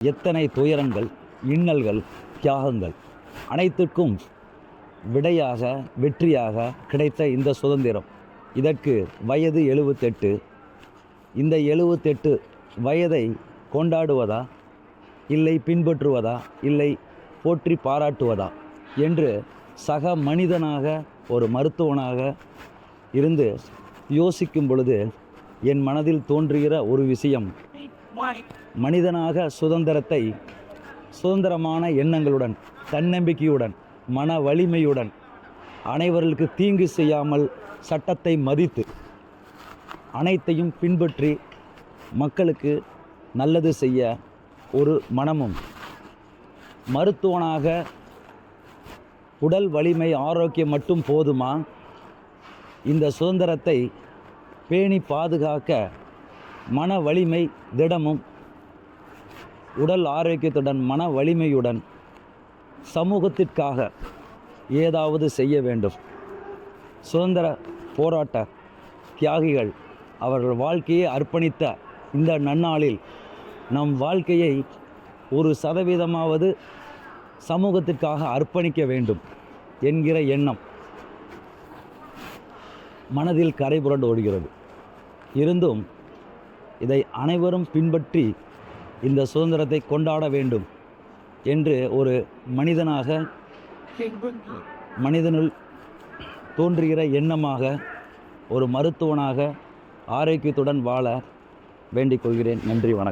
எத்தனை துயரங்கள், இன்னல்கள், தியாகங்கள் அனைத்துக்கும் விடையாக, வெற்றியாக கிடைத்த இந்த சுதந்திரம். இதற்கு வயது 78. இந்த 78 வயதை கொண்டாடுவதா, இல்லை பின்பற்றுவதா, இல்லை போற்றி பாராட்டுவதா என்று சக மனிதனாக, ஒரு மருத்துவனாக இருந்து யோசிக்கும் பொழுது என் மனதில் தோன்றுகிற ஒரு விஷயம், மனிதனாக சுதந்திரத்தை சுதந்திரமான எண்ணங்களுடன், தன்னம்பிக்கையுடன், மன வலிமையுடன், அனைவர்களுக்கு தீங்கு செய்யாமல் சட்டத்தை மதித்து அனைத்தையும் பின்பற்றி மக்களுக்கு நல்லது செய்ய ஒரு மனமும், மருத்துவனாக உடல் வலிமை ஆரோக்கியம் மட்டும் போதுமா, இந்த சுதந்திரத்தை பேணி பாதுகாக்க மன வலிமை, திடமும், உடல் ஆரோக்கியத்துடன், மன வலிமையுடன் சமூகத்திற்காக ஏதாவது செய்ய வேண்டும். சுதந்திர போராட்ட தியாகிகள் அவர்கள் வாழ்க்கையை அர்ப்பணித்த இந்த நன்னாளில் நம் வாழ்க்கையை 1% சமூகத்திற்காக அர்ப்பணிக்க வேண்டும் என்கிற எண்ணம் மனதில் கரைபுரண்டு ஓடுகிறது. இருந்தும் இதை அனைவரும் பின்பற்றி இந்த சுதந்திரத்தை கொண்டாட வேண்டும் என்று ஒரு மனிதனாக, மனிதனுள் தோன்றுகிற எண்ணமாக, ஒரு மருத்துவனாக ஆரோக்கியத்துடன் வாழ வேண்டிக் கொள்கிறேன். நன்றி, வணக்கம்.